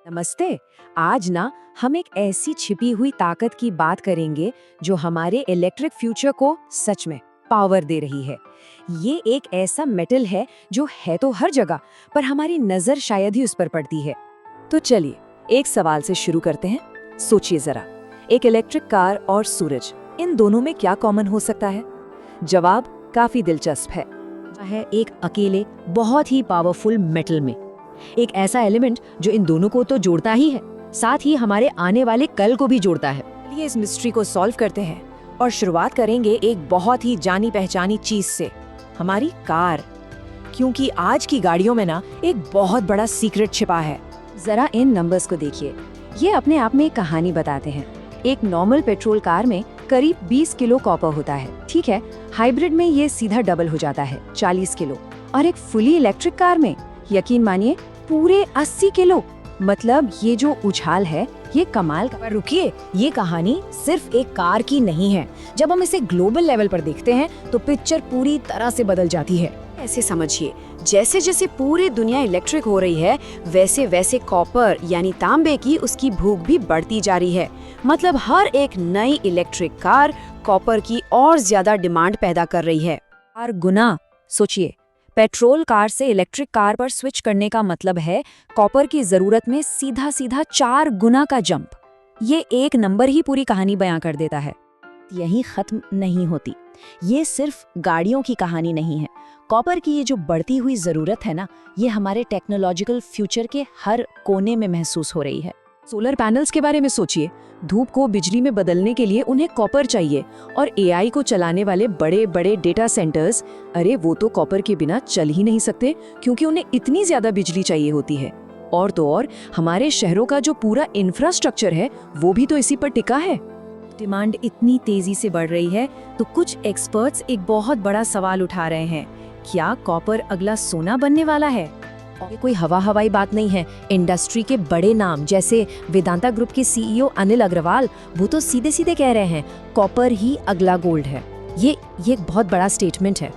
नमस्ते। आज ना हम एक ऐसी छिपी हुई ताकत की बात करेंगे जो हमारे इलेक्ट्रिक फ्यूचर को सच में पावर दे रही है। ये एक ऐसा मेटल है जो है तो हर जगह, पर हमारी नजर शायद ही उस पर पड़ती है। तो चलिए एक सवाल से शुरू करते हैं। सोचिए जरा, एक इलेक्ट्रिक कार और सूरज, इन दोनों में क्या कॉमन हो सकता है? जवाब काफी दिलचस्प है एक अकेले बहुत ही पावरफुल मेटल में। एक ऐसा एलिमेंट जो इन दोनों को तो जोड़ता ही है, साथ ही हमारे आने वाले कल को भी जोड़ता है। चलिए इस मिस्ट्री को सॉल्व करते हैं और शुरुआत करेंगे एक बहुत ही जानी पहचानी चीज से, हमारी कार। क्योंकि आज की गाड़ियों में ना एक बहुत बड़ा सीक्रेट छिपा है। जरा इन नंबर्स को देखिए, ये अपने आप में एक कहानी बताते हैं। एक नॉर्मल पेट्रोल कार में करीब 20 किलो कॉपर होता है, ठीक है। हाइब्रिड में ये सीधा डबल हो जाता है, 40 किलो। और एक फुली इलेक्ट्रिक कार में यकीन मानिए पूरे 80 किलो। मतलब ये जो उछाल है ये कमाल का। पर रुकिए, ये कहानी सिर्फ एक कार की नहीं है। जब हम इसे ग्लोबल लेवल पर देखते हैं तो पिक्चर पूरी तरह से बदल जाती है। ऐसे समझिए, जैसे जैसे पूरी दुनिया इलेक्ट्रिक हो रही है वैसे वैसे कॉपर यानी तांबे की उसकी भूख भी बढ़ती जा रही है। मतलब हर एक नई इलेक्ट्रिक कार कॉपर की और ज्यादा डिमांड पैदा कर रही है। 4 गुना। सोचिए, पेट्रोल कार से इलेक्ट्रिक कार पर स्विच करने का मतलब है कॉपर की जरूरत में सीधा सीधा 4 गुना का जंप। ये एक नंबर ही पूरी कहानी बयां कर देता है। यही खत्म नहीं होती। ये सिर्फ गाड़ियों की कहानी नहीं है। कॉपर की ये जो बढ़ती हुई जरूरत है ना, ये हमारे टेक्नोलॉजिकल फ्यूचर के हर कोने में महसूस हो रही है। सोलर पैनल्स के बारे में सोचिए, धूप को बिजली में बदलने के लिए उन्हें कॉपर चाहिए। और एआई को चलाने वाले बड़े बड़े डेटा सेंटर्स, अरे वो तो कॉपर के बिना चल ही नहीं सकते, क्योंकि उन्हें इतनी ज्यादा बिजली चाहिए होती है। और तो और हमारे शहरों का जो पूरा इंफ्रास्ट्रक्चर है वो भी तो इसी पर टिका है। डिमांड इतनी तेजी से बढ़ रही है तो कुछ एक्सपर्ट्स एक बहुत बड़ा सवाल उठा रहे हैं, क्या कॉपर अगला सोना बनने वाला है? ये कोई हवाई बात नहीं है। इंडस्ट्री के बड़े नाम जैसे वेदांता ग्रुप के सीईओ अनिल अग्रवाल, वो तो सीधे सीधे कह रहे हैं कॉपर ही अगला गोल्ड है। ये एक बहुत बड़ा स्टेटमेंट है।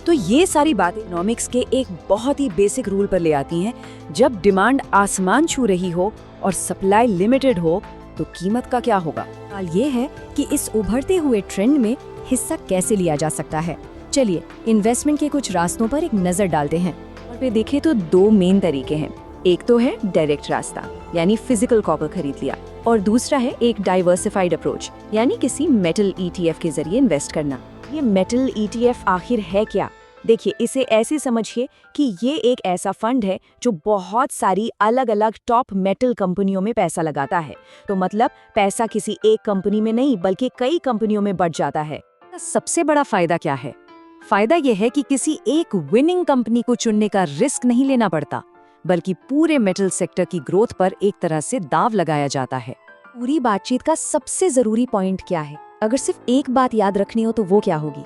तो ये सारी बातें इकोनॉमिक्स के एक बहुत ही बेसिक रूल पर ले आती हैं। जब डिमांड आसमान छू रही हो और सप्लाई लिमिटेड हो तो कीमत का क्या होगा? सवाल ये है कि इस उभरते हुए ट्रेंड में हिस्सा कैसे लिया जा सकता है। चलिए इन्वेस्टमेंट के कुछ रास्तों पर एक नजर डालते हैं। पे देखें तो 2 मेन तरीके हैं। एक तो है डायरेक्ट रास्ता, यानी फिजिकल कॉपर खरीद लिया, और दूसरा है एक डाइवर्सिफाइड अप्रोच, यानी किसी मेटल ईटीएफ के जरिए इन्वेस्ट करना। ये मेटल ईटीएफ आखिर है क्या? देखिए, इसे ऐसे समझिए कि ये एक ऐसा फंड है जो बहुत सारी अलग अलग टॉप मेटल कंपनियों में पैसा लगाता है। तो मतलब पैसा किसी एक कंपनी में नहीं बल्कि कई कंपनियों में बढ़ जाता है। सबसे बड़ा फायदा क्या है? फायदा यह है कि किसी एक विनिंग कंपनी को चुनने का रिस्क नहीं लेना पड़ता, बल्कि पूरे मेटल सेक्टर की ग्रोथ पर एक तरह से दांव लगाया जाता है। पूरी बातचीत का सबसे जरूरी पॉइंट क्या है? अगर सिर्फ एक बात याद रखनी हो तो वो क्या होगी?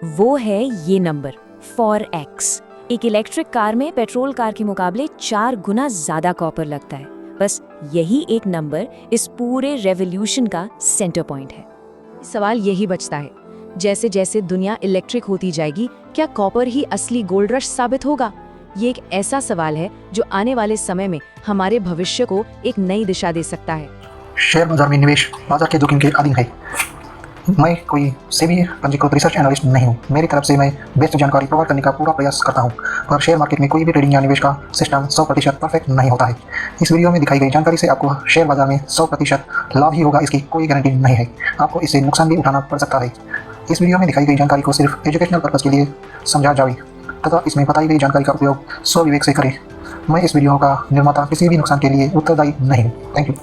वो है ये नंबर 4x। एक इलेक्ट्रिक कार में पेट्रोल कार के मुकाबले 4 गुना ज्यादा कॉपर लगता है। बस यही एक नंबर इस पूरे रेवोल्यूशन का सेंटर पॉइंट है। सवाल यही बचता है, जैसे जैसे दुनिया इलेक्ट्रिक होती जाएगी, क्या कॉपर ही असली गोल्ड रश साबित होगा? ये एक ऐसा सवाल है जो आने वाले समय में हमारे भविष्य को एक नई दिशा दे सकता है। शेयर बाजार में निवेश बाजार के जोखिम के अधीन है। मैं कोई सेबी पंजीकृत रिसर्च एनालिस्ट नहीं हूँ। मेरी तरफ से मैं बेस्ट जानकारी प्रोवाइड करने का पूरा प्रयास करता हूँ, पर शेयर मार्केट में कोई भी ट्रेडिंग या निवेश का सिस्टम 100% परफेक्ट नहीं होता है। इस वीडियो में दिखाई गई जानकारी से आपको शेयर बाजार में 100% लाभ ही होगा, इसकी कोई गारंटी नहीं है। आपको इससे नुकसान भी उठाना पड़ सकता है। इस वीडियो में दिखाई गई जानकारी को सिर्फ एजुकेशनल पर्पस के लिए समझा जाए तथा इसमें बताई गई जानकारी का उपयोग स्वविवेक से करें। मैं इस वीडियो का निर्माता किसी भी नुकसान के लिए उत्तरदायी नहीं हूँ। Thank you.